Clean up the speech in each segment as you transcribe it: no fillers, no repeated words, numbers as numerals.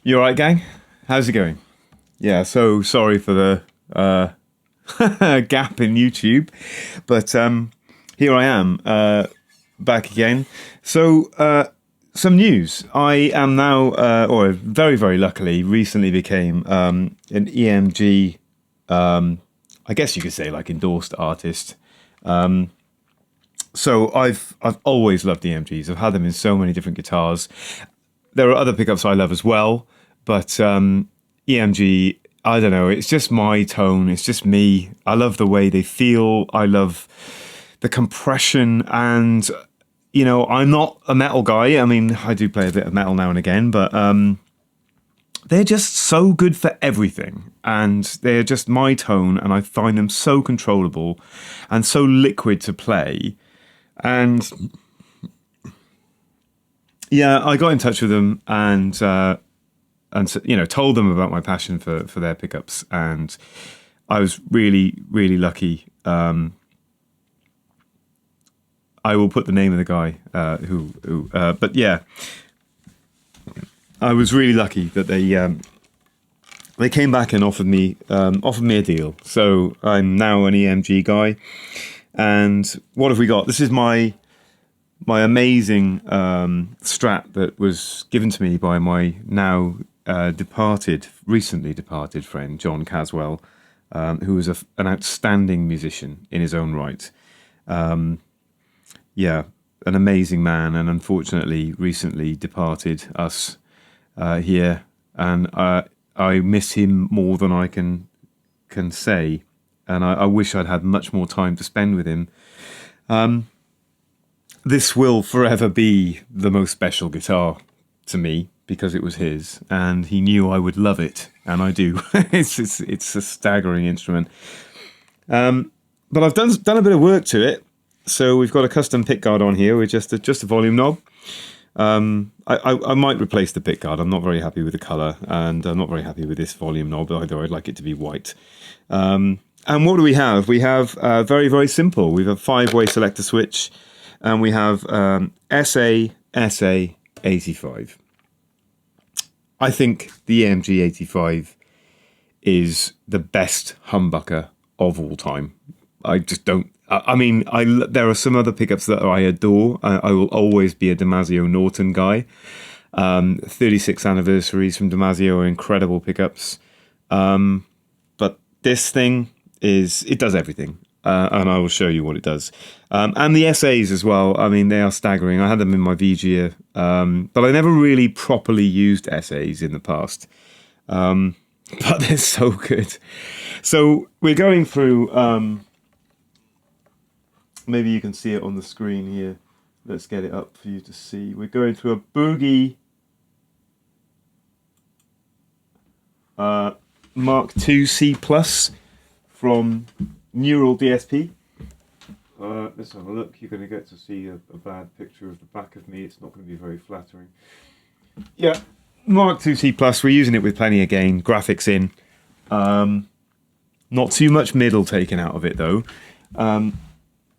You all right, gang? How's it going? Yeah, so sorry for the gap in YouTube, but here I am, back again. So, some news. I am now, or very, very luckily, recently became an EMG, I guess you could say like endorsed artist. So I've always loved EMGs. I've had them in so many different guitars. There are other pickups I love as well, but EMG, I don't know, it's just my tone, it's just me. I love the way they feel, I love the compression, and you know, I'm not a metal guy. I mean, I do play a bit of metal now and again, but they're just so good for everything. And they're just my tone, and I find them so controllable and so liquid to play. And yeah, I got in touch with them and you know, told them about my passion for their pickups, and I was really, really lucky. I will put the name of the guy but yeah, I was really lucky that they came back and offered me a deal. So I'm now an EMG guy, and what have we got? This is my amazing Strat that was given to me by my now recently departed friend John Caswell, who was an outstanding musician in his own right. Yeah, an amazing man, and unfortunately recently departed us here, and I miss him more than I can say, and I wish I'd had much more time to spend with him. This will forever be the most special guitar to me because it was his, and he knew I would love it, and I do. It's a staggering instrument, but I've done a bit of work to it. So we've got a custom pickguard on here with just a volume knob. I might replace the pickguard. I'm not very happy with the colour, and I'm not very happy with this volume knob either. I'd like it to be white. And what do we have? We have very, very simple. We have a 5-way selector switch, and we have SASA85. I think the EMG 85 is the best humbucker of all time. I just don't. I mean, there are some other pickups that I adore. I will always be a Damasio Norton guy. 36 anniversaries from Damasio are incredible pickups. But this thing it does everything. And I will show you what it does. And the SAs as well. I mean, they are staggering. I had them in my VGA, but I never really properly used SAs in the past. But they're so good. So we're going through... maybe you can see it on the screen here. Let's get it up for you to see. We're going through a Boogie Mark II C Plus from Neural DSP. Let's have a look. You're going to get to see a bad picture of the back of me. It's not going to be very flattering. Yeah, Mark II C Plus. We're using it with plenty of gain, graphics in. Not too much middle taken out of it though.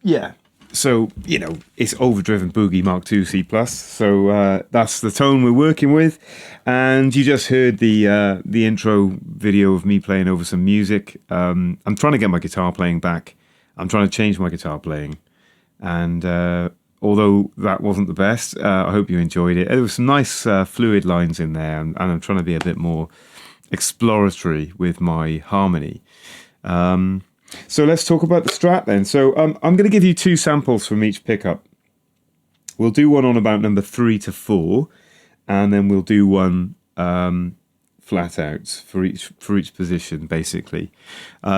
Yeah, so, you know, it's overdriven Boogie Mark II C+, so that's the tone we're working with, and you just heard the intro video of me playing over some music. I'm trying to get my guitar playing back. I'm trying to change my guitar playing, and although that wasn't the best, I hope you enjoyed it. There was some nice fluid lines in there, and I'm trying to be a bit more exploratory with my harmony. So let's talk about the Strat then. So I'm going to give you 2 samples from each pickup. We'll do one on about number 3 to 4, and then we'll do one flat out for each position, basically.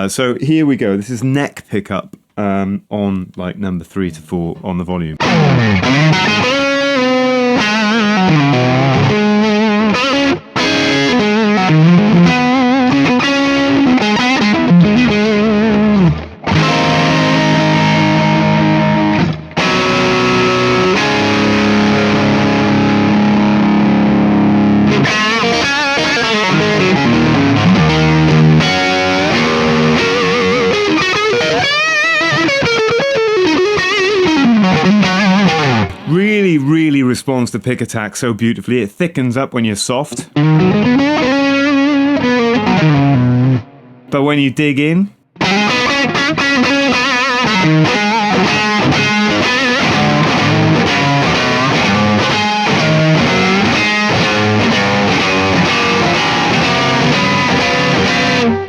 So here we go. This is neck pickup on like number 3 to 4 on the volume. Really responds to pick attack so beautifully. It thickens up when you're soft, but when you dig in,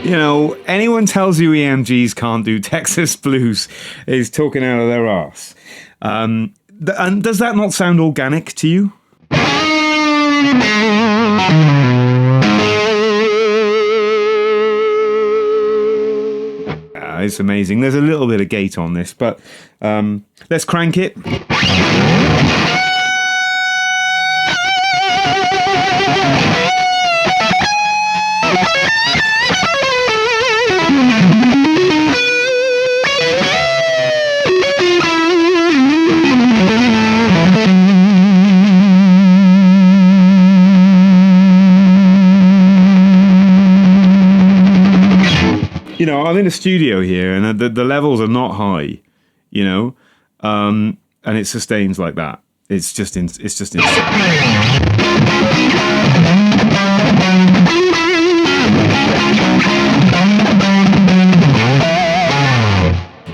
you know, anyone tells you EMGs can't do Texas blues is talking out of their arse. And does that not sound organic to you? It's amazing. There's a little bit of gate on this, but let's crank it. you know, I'm in a studio here, and the levels are not high, you know, and it sustains like that. It's just insane.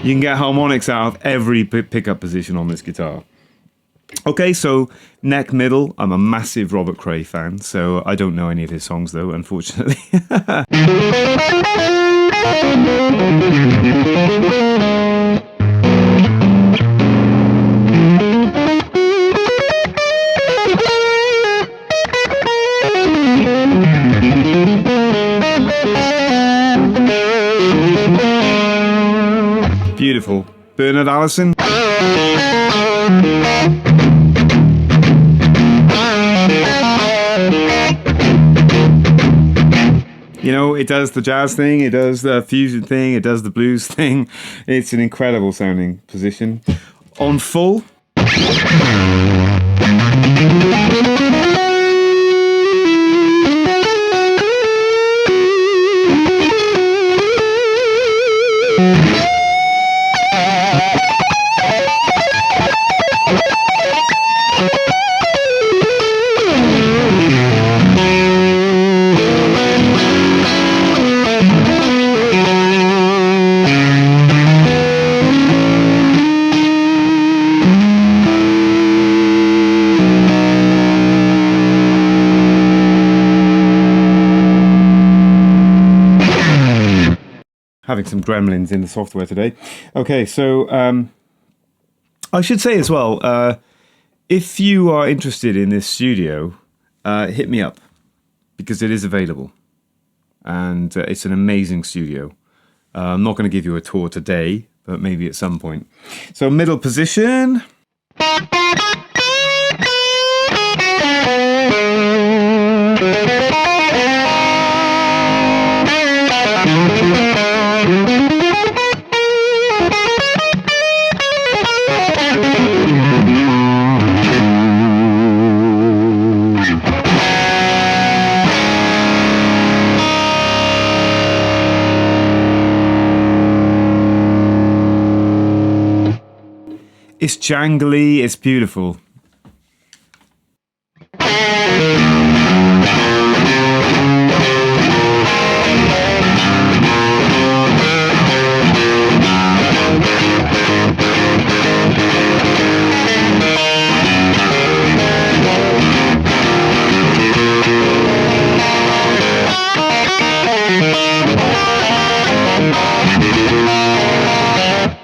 You can get harmonics out of every pickup position on this guitar. Okay, so neck middle. I'm a massive Robert Cray fan, so I don't know any of his songs though, unfortunately. Beautiful. Bernard Allison. You know, it does the jazz thing, it does the fusion thing, it does the blues thing. It's an incredible sounding position. On full. Having some gremlins in the software today. Okay, so I should say as well, if you are interested in this studio, hit me up, because it is available, and it's an amazing studio. I'm not going to give you a tour today, but maybe at some point. So middle position. It's jangly, it's beautiful.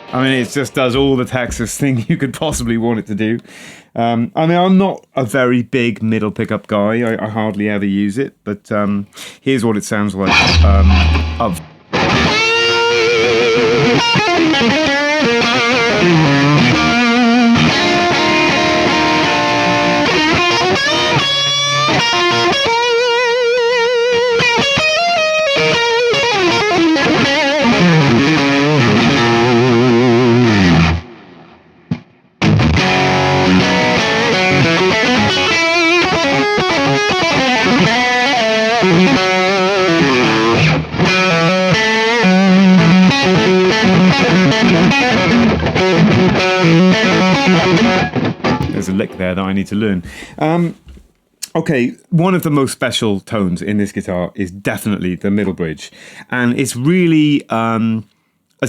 I mean, it just does all the Texas thing you could possibly want it to do. I mean, I'm not a very big middle pickup guy. I hardly ever use it, but here's what it sounds like. There's a lick there that I need to learn. Okay, one of the most special tones in this guitar is definitely the middle bridge. And it's really, as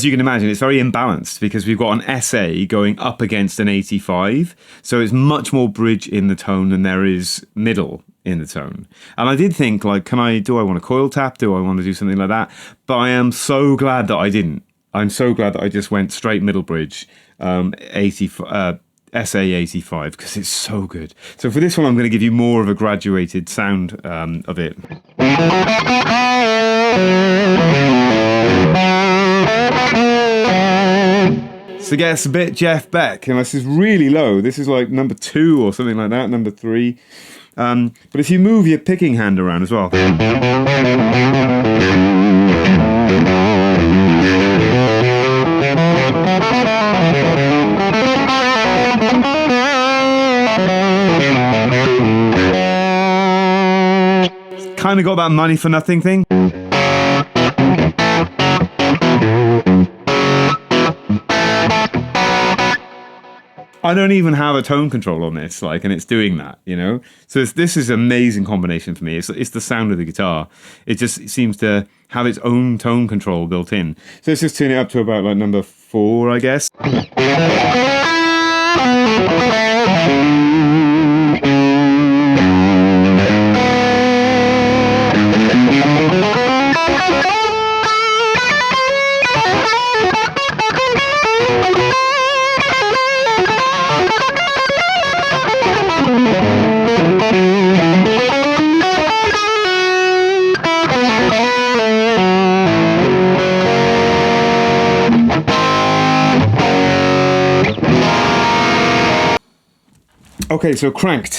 you can imagine, it's very imbalanced because we've got an SA going up against an 85. So it's much more bridge in the tone than there is middle in the tone. And I did think, like, do I want a coil tap? Do I want to do something like that? But I am so glad that I didn't. I'm so glad that I just went straight middle bridge, SA85, because it's so good. So for this one, I'm going to give you more of a graduated sound of it. So it gets a bit Jeff Beck, and this is really low. This is like number 2 or something like that, number 3. But if you move your picking hand around as well. Kind of got that money for nothing thing. I don't even have a tone control on this, like, and it's doing that, you know? So this is an amazing combination for me. It's the sound of the guitar. It just seems to have its own tone control built in. So let's just turn it up to about like number 4, I guess. Okay, so cranked.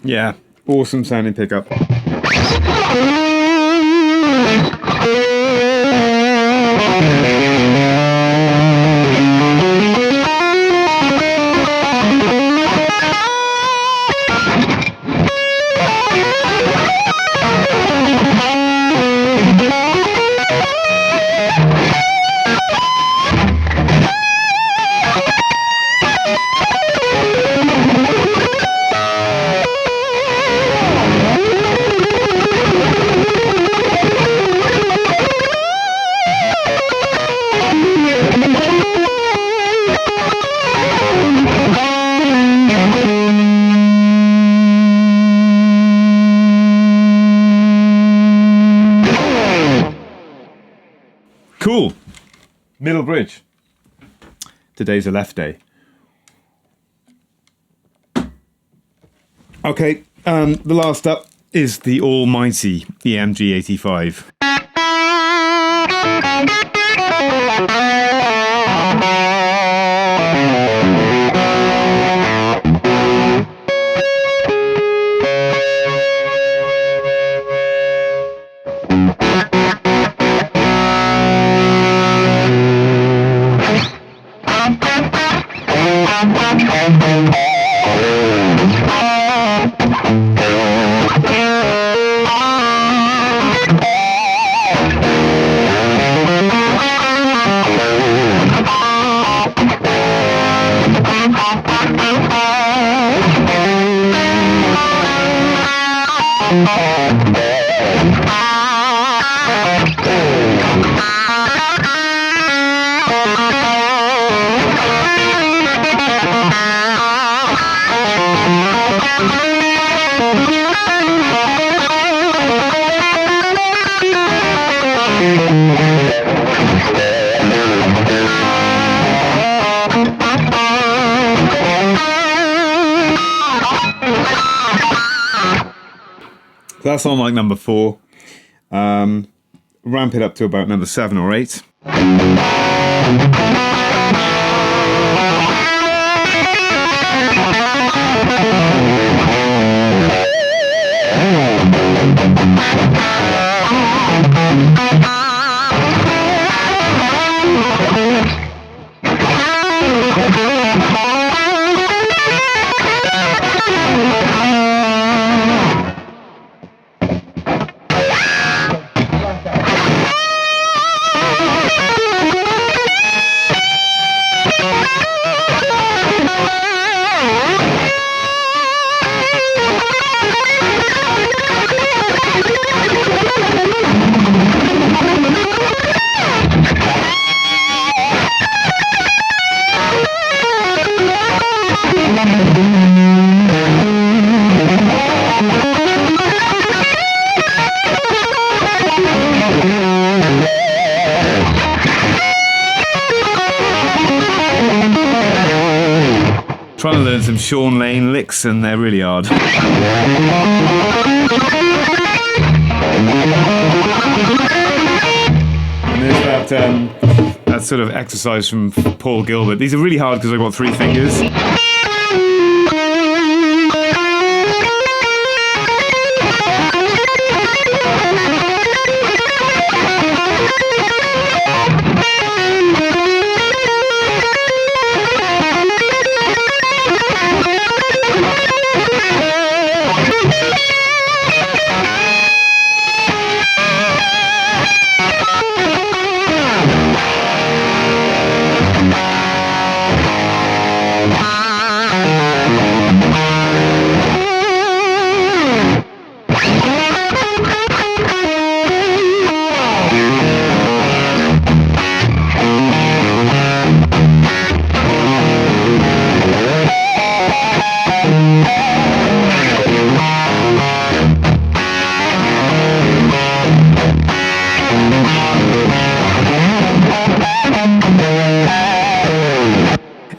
Yeah, awesome sounding pickup. Cool. Middle bridge. Today's a left day. Okay, the last up is the almighty EMG 85. That's on like number 4. Ramp it up to about number 7 or 8. trying to learn some Sean Lane licks, and they're really hard. And there's that sort of exercise from Paul Gilbert. These are really hard because I've got 3 fingers.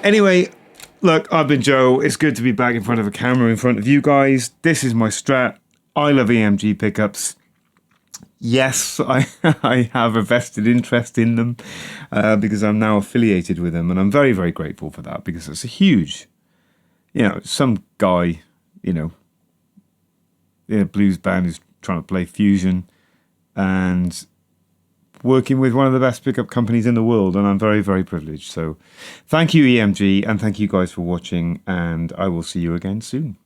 Anyway, look, I've been Joe. It's good to be back in front of a camera in front of you guys. This is my Strat. I love EMG pickups. Yes, I have a vested interest in them because I'm now affiliated with them, and I'm very, very grateful for that because it's a huge, some guy, in a blues band who's trying to play fusion and working with one of the best pickup companies in the world, and I'm very, very privileged. So thank you, EMG, and thank you guys for watching, and I will see you again soon.